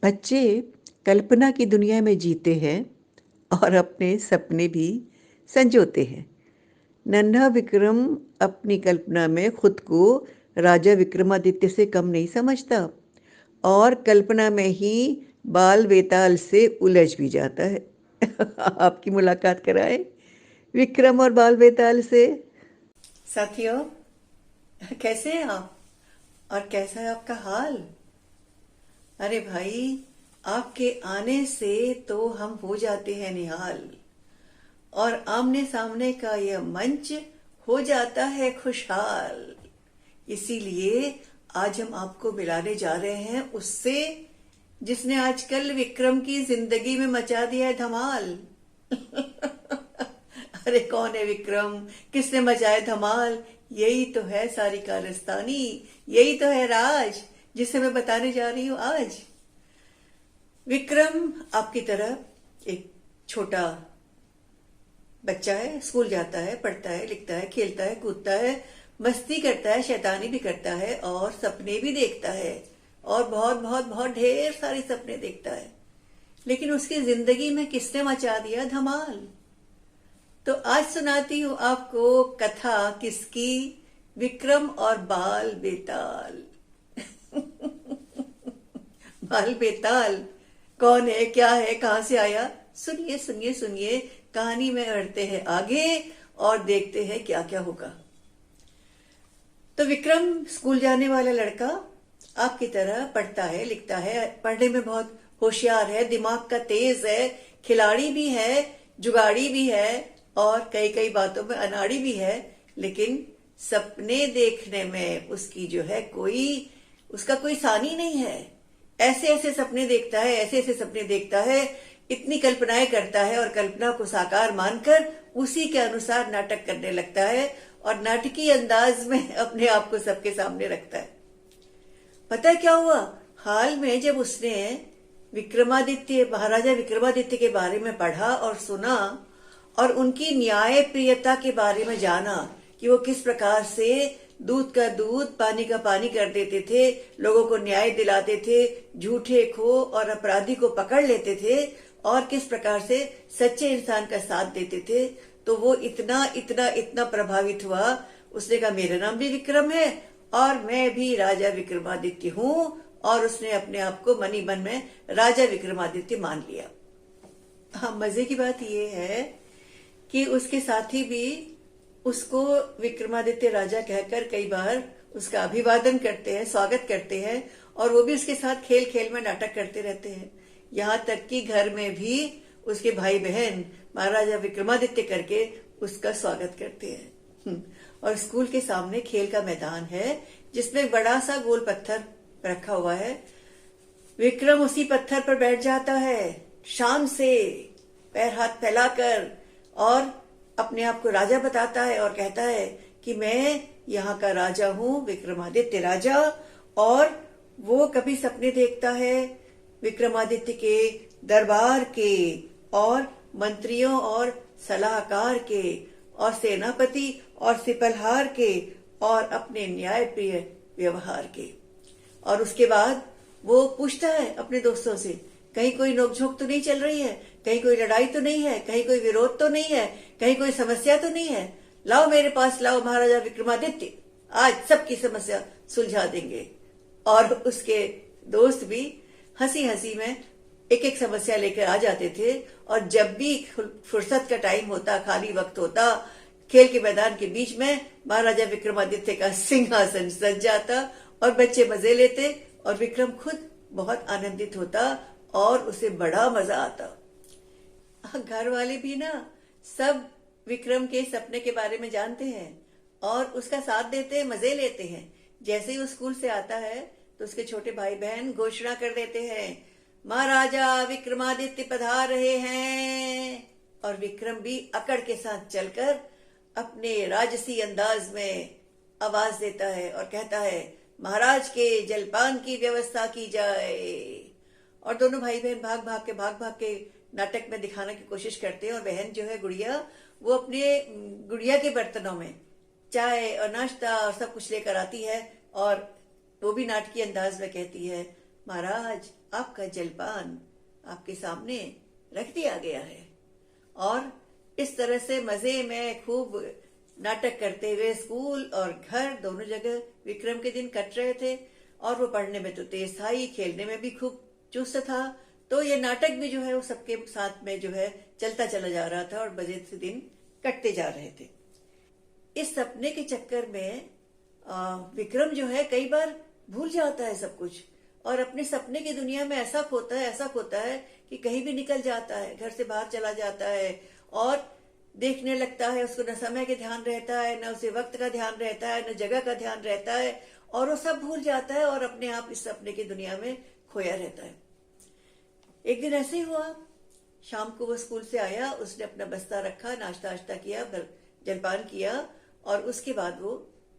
बच्चे कल्पना की दुनिया में जीते हैं और अपने सपने भी संजोते हैं। नन्हा विक्रम अपनी कल्पना में खुद को राजा विक्रमादित्य से कम नहीं समझता और कल्पना में ही बाल बेताल से उलझ भी जाता है। आपकी मुलाकात कराए विक्रम और बाल बेताल से। साथियों, कैसे हैं आप और कैसा है आपका हाल? अरे भाई, आपके आने से तो हम हो जाते हैं निहाल और आमने सामने का यह मंच हो जाता है खुशहाल। इसीलिए आज हम आपको मिलाने जा रहे हैं उससे जिसने आजकल विक्रम की जिंदगी में मचा दिया है धमाल। अरे कौन है विक्रम? किसने मचाया धमाल? यही तो है सारी कारस्तानी, यही तो है राज जिसे मैं बताने जा रही हूं आज। विक्रम आपकी तरह एक छोटा बच्चा है, स्कूल जाता है, पढ़ता है, लिखता है, खेलता है, कूदता है, मस्ती करता है, शैतानी भी करता है और सपने भी देखता है और बहुत बहुत बहुत ढेर सारे सपने देखता है। लेकिन उसकी जिंदगी में किसने मचा दिया धमाल? तो आज सुनाती हूं आपको कथा किसकी? विक्रम और बाल बेताल। बाल बेताल कौन है, क्या है, कहां से आया? सुनिए सुनिए सुनिए, कहानी में बढ़ते हैं आगे और देखते हैं क्या क्या होगा। तो विक्रम स्कूल जाने वाला लड़का आपकी तरह पढ़ता है, लिखता है, पढ़ने में बहुत होशियार है, दिमाग का तेज है, खिलाड़ी भी है, जुगाड़ी भी है और कई कई बातों में अनाड़ी भी है। लेकिन सपने देखने में उसकी जो है उसका कोई सानी नहीं है। ऐसे ऐसे सपने देखता है, ऐसे ऐसे सपने देखता है, इतनी कल्पनाएं करता है और कल्पना को साकार मानकर उसी के अनुसार नाटक करने लगता है और नाटकीय अंदाज में अपने आप को सबके सामने रखता है। पता है क्या हुआ? हाल में जब उसने महाराजा विक्रमादित्य के बारे में पढ़ा और सुना और उनकी न्याय प्रियता के बारे में जाना कि वो किस प्रकार से दूध का दूध पानी का पानी कर देते थे, लोगों को न्याय दिलाते थे, झूठे खो और अपराधी को पकड़ लेते थे और किस प्रकार से सच्चे इंसान का साथ देते थे, तो वो इतना इतना इतना प्रभावित हुआ। उसने कहा मेरा नाम भी विक्रम है और मैं भी राजा विक्रमादित्य हूँ और उसने अपने आप को मनी मन में राजा विक्रमादित्य मान लिया। हाँ, मजे की बात ये है कि उसके साथी भी उसको विक्रमादित्य राजा कहकर कई बार उसका अभिवादन करते हैं, स्वागत करते हैं और वो भी उसके साथ खेल खेल में नाटक करते रहते हैं। यहाँ तक कि घर में भी उसके भाई बहन महाराजा विक्रमादित्य करके उसका स्वागत करते हैं। और स्कूल के सामने खेल का मैदान है जिसमें बड़ा सा गोल पत्थर रखा हुआ है। विक्रम उसी पत्थर पर बैठ जाता है शान से, पैर हाथ फैलाकर, और अपने आप को राजा बताता है और कहता है कि मैं यहाँ का राजा हूँ, विक्रमादित्य राजा। और वो कभी सपने देखता है विक्रमादित्य के दरबार के और मंत्रियों और सलाहकार के और सेनापति और सिपलहार के और अपने न्यायप्रिय व्यवहार के। और उसके बाद वो पूछता है अपने दोस्तों से, कहीं कोई नोकझोंक तो नहीं चल रही है, कहीं कोई लड़ाई तो नहीं है, कहीं कोई विरोध तो नहीं है, कहीं कोई समस्या तो नहीं है? लाओ मेरे पास लाओ महाराजा विक्रमादित्य, आज सबकी समस्या सुलझा देंगे। और उसके दोस्त भी हंसी हंसी में एक एक समस्या लेकर आ जाते थे और जब भी फुर्सत का टाइम होता, खाली वक्त होता, खेल के मैदान के बीच में महाराजा विक्रमादित्य का सिंहासन सज जाता और बच्चे मजे लेते और विक्रम खुद बहुत आनंदित होता और उसे बड़ा मजा आता। घर वाले भी ना सब विक्रम के सपने के बारे में जानते हैं और उसका साथ देते हैं, मजे लेते हैं। जैसे ही वो स्कूल से आता है तो उसके छोटे भाई बहन घोषणा कर देते हैं, महाराजा विक्रमादित्य पधार रहे हैं। और विक्रम भी अकड़ के साथ चलकर अपने राजसी अंदाज में आवाज देता है और कहता है, महाराज के जलपान की व्यवस्था की जाए। और दोनों भाई बहन भाग भाग के नाटक में दिखाने की कोशिश करते हैं और बहन जो है गुड़िया, वो अपने गुड़िया के बर्तनों में चाय और नाश्ता और सब कुछ लेकर आती है और वो भी नाटकीय अंदाज में कहती है, महाराज आपका जलपान आपके सामने रख दिया गया है। और इस तरह से मजे में खूब नाटक करते हुए स्कूल और घर दोनों जगह विक्रम के दिन कट रहे थे। और वो पढ़ने में तो तेज था ही, खेलने में भी खूब चुस्त था। तो ये नाटक भी जो है वो सबके साथ में जो है चलता चला जा रहा था और मजे से दिन कटते जा रहे थे। इस सपने के चक्कर में विक्रम जो है कई बार भूल जाता है सब कुछ और अपने सपने की दुनिया में ऐसा खोता है कि कहीं भी निकल जाता है, घर से बाहर चला जाता है और देखने लगता है। उसको न समय का ध्यान रहता है, न उसे वक्त का ध्यान रहता है, न जगह का ध्यान रहता है और वो सब भूल जाता है और अपने आप इस सपने की दुनिया में खोया रहता है। एक दिन ऐसे ही हुआ, शाम को वो स्कूल से आया, उसने अपना बस्ता रखा, नाश्ता वाश्ता किया, जलपान किया और उसके बाद वो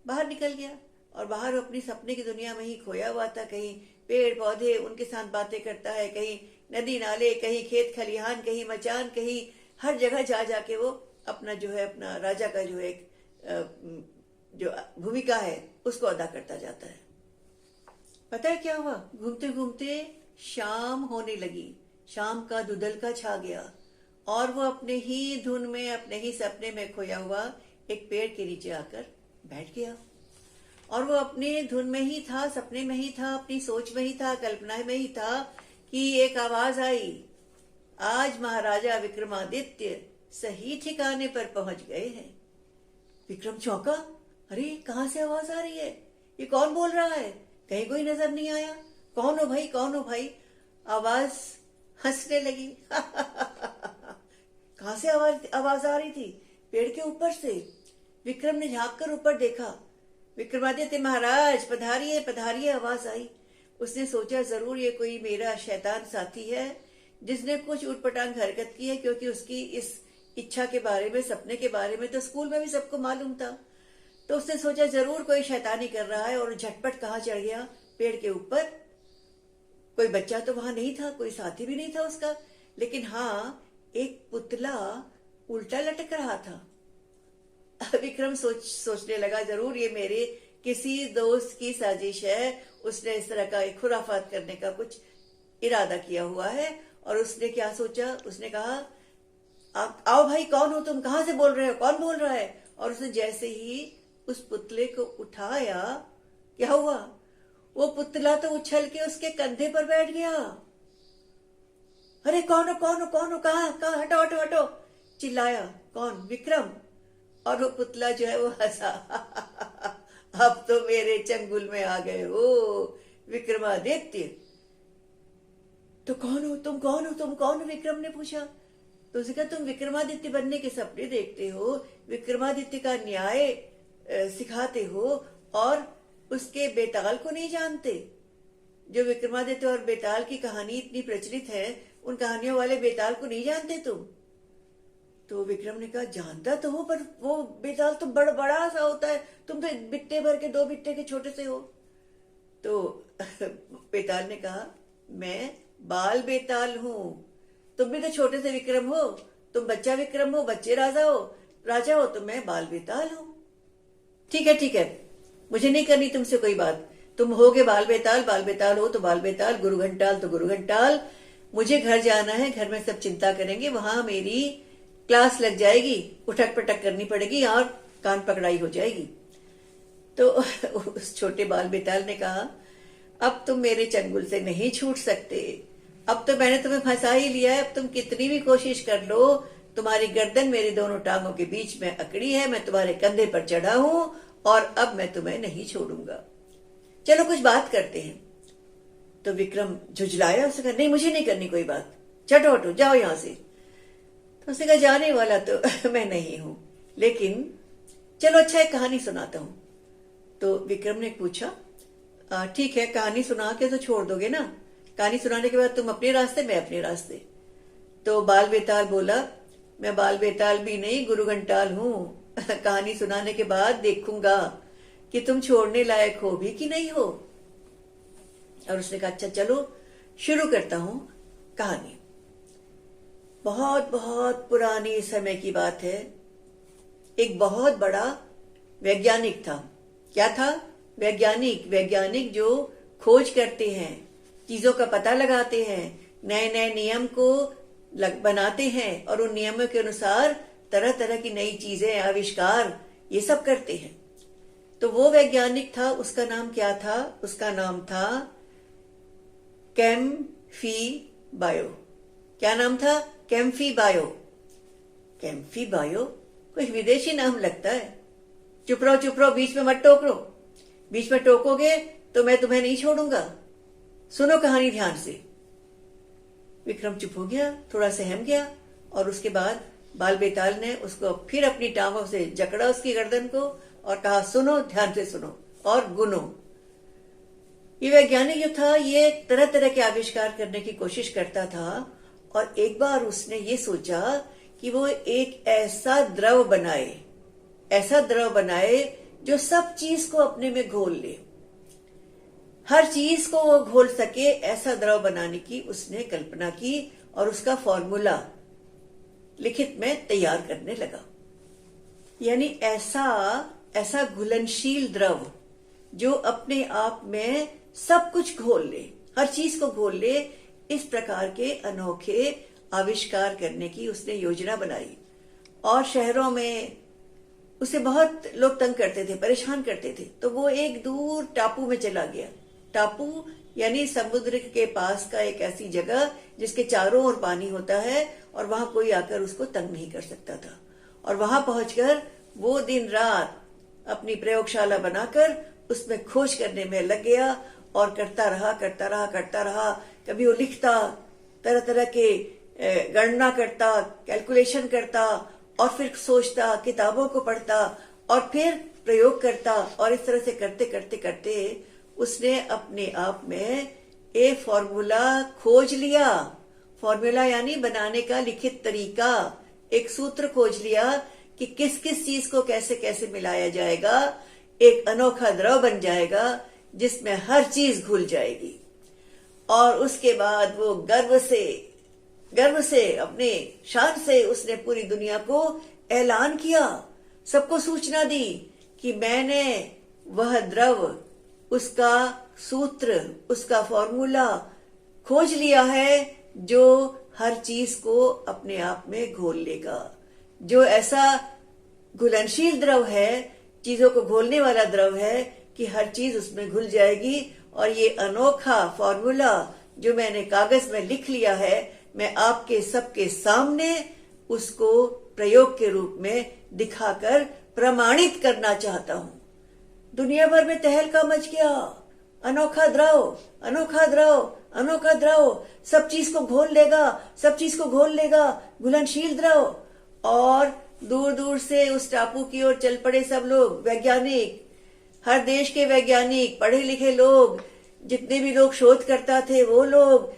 बाहर निकल गया। और बाहर वो अपनी सपने की दुनिया में ही खोया हुआ था। कहीं पेड़ पौधे उनके साथ बातें करता है, कहीं नदी नाले, कहीं खेत खलिहान, कहीं मचान, कहीं हर जगह जा जाके वो अपना जो है अपना राजा का जो एक जो भूमिका है उसको अदा करता जाता है। पता है क्या हुआ? घूमते घूमते शाम होने लगी, शाम का दुदलका छा गया और वो अपने ही धुन में, अपने ही सपने में खोया हुआ एक पेड़ के नीचे आकर बैठ गया। और वो अपने धुन में ही था, सपने में ही था, अपनी सोच में ही था, कल्पना में ही था कि एक आवाज आई, आज महाराजा विक्रमादित्य सही ठिकाने पर पहुंच गए हैं। विक्रम चौंका, अरे कहां से आवाज आ रही है? ये कौन बोल रहा है? कहीं कोई नजर नहीं आया। कौन हो भाई, कौन हो भाई? आवाज हंसने लगी। कहां से आवाज आ रही थी? पेड़ के ऊपर से। विक्रम ने झांक कर ऊपर देखा, विक्रमादित्य महाराज पधारिए पधारिए आवाज आई। उसने सोचा जरूर ये कोई मेरा शैतान साथी है जिसने कुछ उटपटांग हरकत की है, क्योंकि उसकी इस इच्छा के बारे में, सपने के बारे में तो स्कूल में भी सबको मालूम था। तो उसने सोचा जरूर कोई शैतानी कर रहा है और झटपट कहाँ चढ़ गया? पेड़ के ऊपर। कोई बच्चा तो वहां नहीं था, कोई साथी भी नहीं था उसका, लेकिन हाँ एक पुतला उल्टा लटक रहा था। विक्रम सोचने लगा जरूर ये मेरे किसी दोस्त की साजिश है, उसने इस तरह का एक खुराफात करने का कुछ इरादा किया हुआ है। और उसने क्या सोचा? उसने कहा आओ भाई, कौन हो तुम, कहां से बोल रहे हो, कौन बोल रहा है? और उसने जैसे ही उस पुतले को उठाया, क्या हुआ? वो पुतला तो उछल के उसके कंधे पर बैठ गया। अरे कौन हो, कौन हो, कौन हो, कहाँ कहाँ, हटो हटो हटो, चिल्लाया। कौन? विक्रम। और वो पुतला जो है वो हंसा। अब तो मेरे चंगुल में आ गए हो विक्रमादित्य। तो कौन हो तुम, कौन हो तुम, कौन हो? विक्रम ने पूछा। तो उसने कहा तुम विक्रमादित्य बनने के सपने देखते हो, विक्रमादित्य का न्याय सिखाते हो और उसके बेताल को नहीं जानते? जो विक्रमादित्य और बेताल की कहानी इतनी प्रचलित है, उन कहानियों वाले बेताल को नहीं जानते तुम? तो विक्रम ने कहा जानता तो हो, पर वो बेताल तो बड़ा सा होता है, तुम तो बिट्टे भर के, 2 बिट्टे के छोटे से हो। तो बेताल ने कहा मैं बाल बेताल हूं, तुम भी तो छोटे से विक्रम हो, तुम बच्चा विक्रम हो, बच्चे राजा हो, तो मैं बाल बेताल हूं। ठीक है, मुझे नहीं करनी तुमसे कोई बात, तुम होगे बाल बेताल हो तो बाल बेताल, गुरु घंटाल तो गुरु घंटाल। मुझे घर जाना है, घर में सब चिंता करेंगे, वहां मेरी क्लास लग जाएगी, उठक पटक करनी पड़ेगी और कान पकड़ाई हो जाएगी। तो उस छोटे बाल बेताल ने कहा अब तुम मेरे चंगुल से नहीं छूट सकते, अब तो मैंने तुम्हें फंसा ही लिया है, अब तुम कितनी भी कोशिश कर लो, तुम्हारी गर्दन मेरी दोनों टांगों के बीच में अकड़ी है, मैं तुम्हारे कंधे पर चढ़ा हूं और अब मैं तुम्हें नहीं छोड़ूंगा। चलो कुछ बात करते हैं। तो विक्रम झुझलाया, उसने कहा नहीं मुझे नहीं करनी कोई बात, चटो हटो जाओ यहां से। तो उसने कहा जाने वाला तो मैं नहीं हूं, लेकिन चलो अच्छा एक कहानी सुनाता हूं। तो विक्रम ने पूछा ठीक है, कहानी सुना के तो छोड़ दोगे ना? कहानी सुनाने के बाद तुम अपने रास्ते, मैं अपने रास्ते। तो बाल बेताल बोला मैं बाल बेताल भी नहीं, गुरु घंटाल हूं। कहानी सुनाने के बाद देखूंगा कि तुम छोड़ने लायक हो भी कि नहीं हो। और उसने कहा अच्छा चलो शुरू करता हूं कहानी। बहुत बहुत पुरानी समय की बात है। एक बहुत बड़ा वैज्ञानिक था। क्या था? वैज्ञानिक जो खोज करते हैं, चीजों का पता लगाते हैं, नए नए नियम को बनाते हैं और उन नियमों के अनुसार तरह तरह की नई चीजें, आविष्कार ये सब करते हैं। तो वो वैज्ञानिक था, उसका नाम क्या था? उसका नाम था कैम्फी बायो। क्या नाम था? कैम्फी बायो। कैम्फी बायो कोई विदेशी नाम लगता है। चुप रहो चुप रहो, बीच में मत टोकरो। बीच में टोकोगे तो मैं तुम्हें नहीं छोड़ूंगा। सुनो कहानी ध्यान से। विक्रम चुप हो गया, थोड़ा सहम गया, और उसके बाद बाल बेताल ने उसको फिर अपनी टांगों से जकड़ा उसकी गर्दन को और कहा, सुनो ध्यान से सुनो और गुनो। ये वैज्ञानिक जो था ये तरह तरह के आविष्कार करने की कोशिश करता था, और एक बार उसने ये सोचा कि वो एक ऐसा द्रव बनाए जो सब चीज को अपने में घोल ले, हर चीज को वो घोल सके, ऐसा द्रव बनाने की उसने कल्पना की और उसका फॉर्मूला लिखित में तैयार करने लगा। यानी ऐसा घुलनशील द्रव जो अपने आप में सब कुछ घोल ले, हर चीज को घोल ले, इस प्रकार के अनोखे आविष्कार करने की उसने योजना बनाई। और शहरों में उसे बहुत लोग तंग करते थे, परेशान करते थे, तो वो एक दूर टापू में चला गया। टापू यानी समुद्र के पास का एक ऐसी जगह जिसके चारों ओर पानी होता है और वहां कोई आकर उसको तंग नहीं कर सकता था। और वहां पहुंचकर वो दिन रात अपनी प्रयोगशाला बनाकर उसमें खोज करने में लग गया और करता रहा। कभी वो लिखता, तरह तरह के गणना करता, कैलकुलेशन करता, और फिर सोचता, किताबों को पढ़ता और फिर प्रयोग करता, और इस तरह से करते उसने अपने आप में एक फॉर्मूला खोज लिया। फॉर्मूला यानी बनाने का लिखित तरीका, एक सूत्र खोज लिया कि किस किस चीज को कैसे कैसे मिलाया जाएगा, एक अनोखा द्रव बन जाएगा जिसमें हर चीज घुल जाएगी। और उसके बाद वो गर्व से अपने शान से उसने पूरी दुनिया को ऐलान किया, सबको सूचना दी कि मैंने वह द्रव, उसका सूत्र, उसका फॉर्मूला खोज लिया है जो हर चीज को अपने आप में घोल लेगा, जो ऐसा घुलनशील द्रव है, चीजों को घोलने वाला द्रव है कि हर चीज उसमें घुल जाएगी। और ये अनोखा फॉर्मूला जो मैंने कागज में लिख लिया है, मैं आपके सबके सामने उसको प्रयोग के रूप में दिखाकर प्रमाणित करना चाहता हूं। दुनिया भर में तहलका मच गया। अनोखा द्रव सब चीज को घोल लेगा, घुलनशील द्रव। और दूर दूर से उस टापू की ओर चल पड़े सब लोग, वैज्ञानिक, हर देश के वैज्ञानिक, पढ़े लिखे लोग, जितने भी लोग शोध करता थे वो लोग,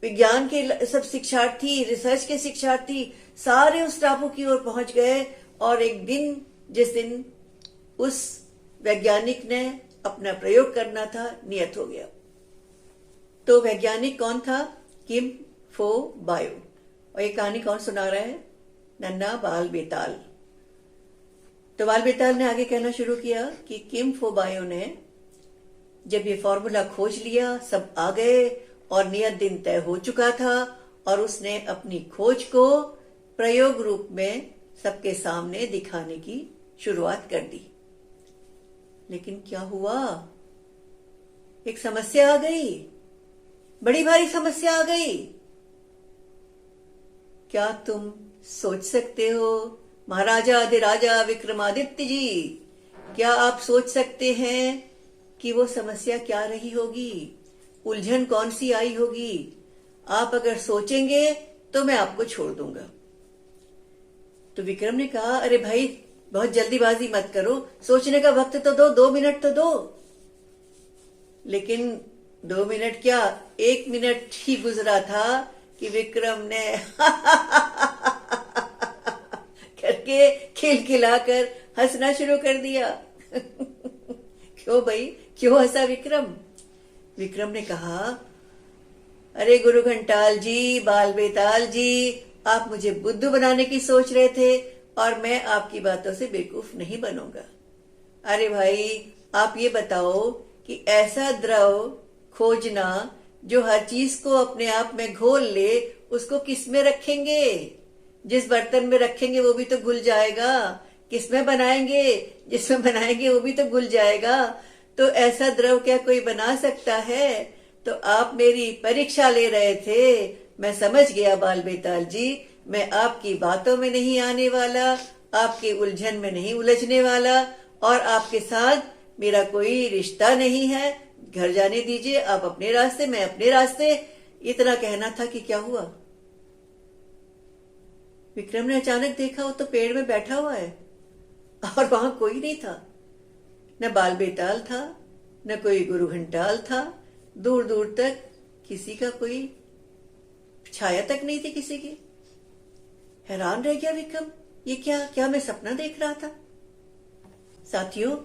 विज्ञान के सब शिक्षार्थी, रिसर्च के शिक्षार्थी, सारे उस टापू की ओर पहुंच गए। और एक दिन, जिस दिन उस वैज्ञानिक ने अपना प्रयोग करना था, नियत हो गया। तो वैज्ञानिक कौन था? किम फो बायो। और ये कहानी कौन सुना रहा है? नन्ना बाल बेताल। तो बाल बेताल ने आगे कहना शुरू किया कि किम फो बायो ने जब ये फॉर्मूला खोज लिया, सब आ गए और नियत दिन तय हो चुका था, और उसने अपनी खोज को प्रयोग रूप में सबके सामने दिखाने की शुरुआत कर दी। लेकिन क्या हुआ? एक समस्या आ गई, बड़ी भारी समस्या आ गई। क्या तुम सोच सकते हो महाराजा अधिराजा विक्रमादित्य जी? क्या आप सोच सकते हैं कि वो समस्या क्या रही होगी, उलझन कौन सी आई होगी? आप अगर सोचेंगे तो मैं आपको छोड़ दूंगा। तो विक्रम ने कहा, अरे भाई बहुत जल्दीबाजी मत करो, सोचने का वक्त तो दो, 2 मिनट तो दो। लेकिन 2 मिनट क्या, 1 मिनट ही गुजरा था कि विक्रम ने करके खिलखिलाकर हंसना शुरू कर दिया। क्यों भाई, क्यों हंसा विक्रम? विक्रम ने कहा, अरे गुरु घंटाल जी, बाल बेताल जी, आप मुझे बुद्धू बनाने की सोच रहे थे और मैं आपकी बातों से बेवकूफ नहीं बनूंगा। अरे भाई, आप ये बताओ कि ऐसा द्रव खोजना जो हर चीज को अपने आप में घोल ले, उसको किस में रखेंगे? जिस बर्तन में रखेंगे वो भी तो घुल जाएगा। किसमें बनाएंगे? जिसमें बनाएंगे वो भी तो घुल जाएगा। तो ऐसा द्रव क्या कोई बना सकता है? तो आप मेरी परीक्षा ले रहे थे। मैं समझ गया बाल बेताल जी, मैं आपकी बातों में नहीं आने वाला, आपकी उलझन में नहीं उलझने वाला, और आपके साथ मेरा कोई रिश्ता नहीं है। घर जाने दीजिए, आप अपने रास्ते, मैं अपने रास्ते। इतना कहना था कि क्या हुआ? विक्रम ने अचानक देखा वो तो पेड़ में बैठा हुआ है और वहां कोई नहीं था। न बाल बेताल था, न कोई गुरु घंटाल था। दूर दूर तक किसी का कोई छाया तक नहीं थी किसी की। हैरान रह गया विक्रम, ये क्या क्या मैं सपना देख रहा था? साथियों,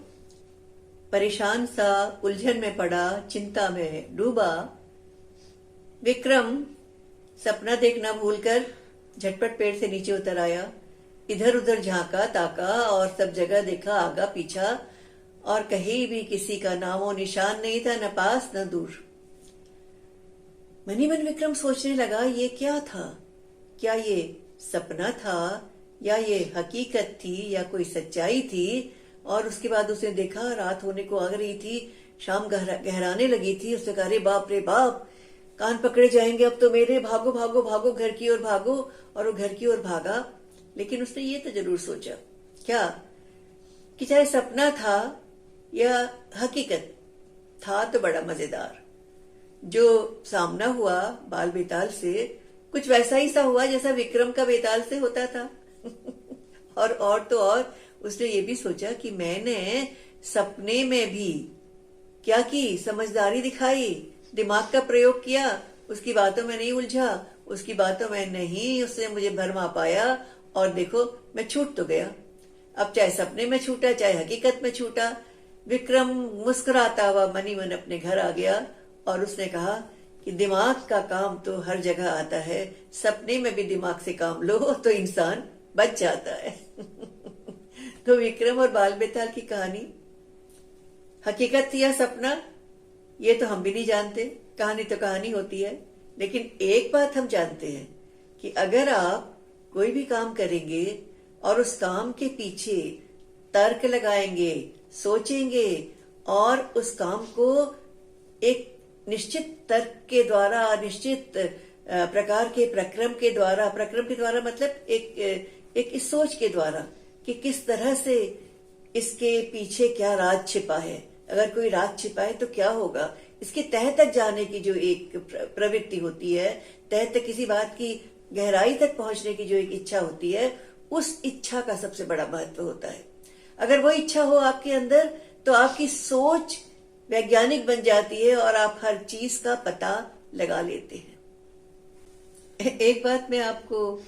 परेशान सा, उलझन में पड़ा, चिंता में डूबा विक्रम सपना देखना भूलकर झटपट पेड़ से नीचे उतर आया। इधर उधर झांका ताका और सब जगह देखा, आगा पीछा, और कहीं भी किसी का नामो निशान नहीं था, न पास न दूर। मनी मन विक्रम सोचने लगा, ये क्या था? क्या ये सपना था या ये हकीकत थी या कोई सच्चाई थी? और उसके बाद उसने देखा रात होने को आ रही थी, शाम गहराने लगी थी। उसने कहा, अरे बाप रे बाप, कान पकड़े जाएंगे अब तो मेरे, भागो भागो भागो, घर की ओर भागो। और वो घर की ओर भागा। लेकिन उसने ये तो जरूर सोचा, क्या कि चाहे सपना था या हकीकत था तो बड़ा मजेदार। जो सामना हुआ बाल बेताल से, कुछ वैसा ही सा हुआ जैसा विक्रम का बेताल से होता था। और तो और उसने ये भी सोचा कि मैंने सपने में भी क्या की, समझदारी दिखाई, दिमाग का प्रयोग किया, उसकी बातों में नहीं उलझा, उसकी बातों में नहीं उसने मुझे भरमा पाया, और देखो मैं छूट तो गया। अब चाहे सपने में छूटा चाहे हकीकत में छूटा। विक्रम मुस्कुराता हुआ मनी मन अपने घर आ गया और उसने कहा कि दिमाग का काम तो हर जगह आता है, सपने में भी दिमाग से काम लो तो इंसान बच जाता है। तो विक्रम और बाल बेताल की कहानी हकीकत थी या सपना, ये तो हम भी नहीं जानते। कहानी तो कहानी होती है। लेकिन एक बात हम जानते हैं कि अगर आप कोई भी काम करेंगे और उस काम के पीछे तर्क लगाएंगे, सोचेंगे, और उस काम को एक निश्चित तर्क के द्वारा, निश्चित प्रकार के प्रक्रम के द्वारा मतलब एक इस सोच के द्वारा कि किस तरह से इसके पीछे क्या राज छिपा है, अगर कोई राज छिपा है तो क्या होगा, इसके तह तक जाने की जो एक प्रवृत्ति होती है, तह तक किसी बात की गहराई तक पहुंचने की जो एक इच्छा होती है, उस इच्छा का सबसे बड़ा महत्व होता है। अगर वो इच्छा हो आपके अंदर तो आपकी सोच वैज्ञानिक बन जाती है और आप हर चीज का पता लगा लेते हैं। एक बात मैं आपको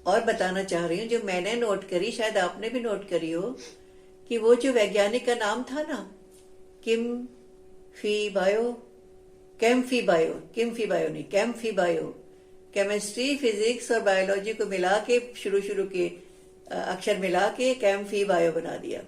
और बताना चाह रही हूँ जो मैंने नोट करी, शायद आपने भी नोट करी हो, कि वो जो वैज्ञानिक का नाम था ना, कैम्फी बायो, केमिस्ट्री, फिजिक्स और बायोलॉजी को मिला के शुरू के अक्षर मिला के कैम्फी बायो बना दिया।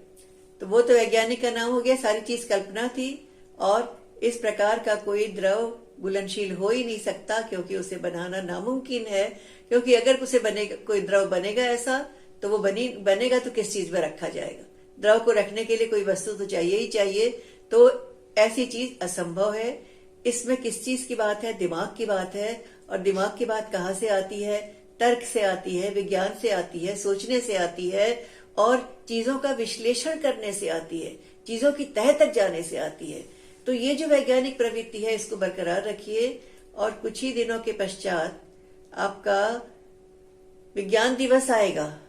तो वो तो वैज्ञानिक का नाम हो गया, सारी चीज कल्पना थी। और इस प्रकार का कोई द्रव बुलनशील हो ही नहीं सकता, क्योंकि उसे बनाना नामुमकिन है। क्योंकि अगर उसे बनेगा, कोई द्रव बनेगा ऐसा, तो वो बनेगा तो किस चीज में रखा जाएगा? द्रव को रखने के लिए कोई वस्तु तो चाहिए ही चाहिए। तो ऐसी चीज असंभव है। इसमें किस चीज की बात है? दिमाग की बात है। और दिमाग की बात कहाँ से आती है? तर्क से आती है, विज्ञान से आती है, सोचने से आती है, और चीजों का विश्लेषण करने से आती है, चीजों की तह तक जाने से आती है। तो ये जो वैज्ञानिक प्रवृत्ति है, इसको बरकरार रखिए। और कुछ ही दिनों के पश्चात आपका विज्ञान दिवस आएगा।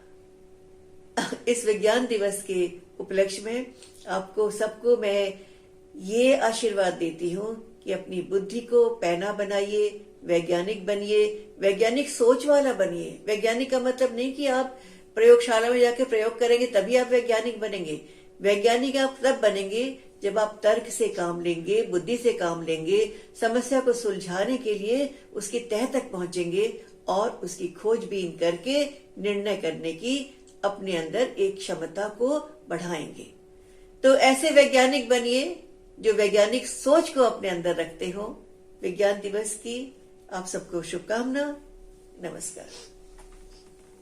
इस विज्ञान दिवस के उपलक्ष्य में आपको सबको मैं ये आशीर्वाद देती हूँ कि अपनी बुद्धि को पैना बनाइए, वैज्ञानिक बनिए, वैज्ञानिक सोच वाला बनिए। वैज्ञानिक का मतलब नहीं कि आप प्रयोगशाला में जाके प्रयोग करेंगे तभी आप वैज्ञानिक बनेंगे। वैज्ञानिक आप तब बनेंगे जब आप तर्क से काम लेंगे, बुद्धि से काम लेंगे, समस्या को सुलझाने के लिए उसकी तह तक पहुंचेंगे और उसकी खोजबीन करके निर्णय करने की अपने अंदर एक क्षमता को बढ़ाएंगे। तो ऐसे वैज्ञानिक बनिए जो वैज्ञानिक सोच को अपने अंदर रखते हो। विज्ञान दिवस की आप सबको शुभकामना। नमस्कार।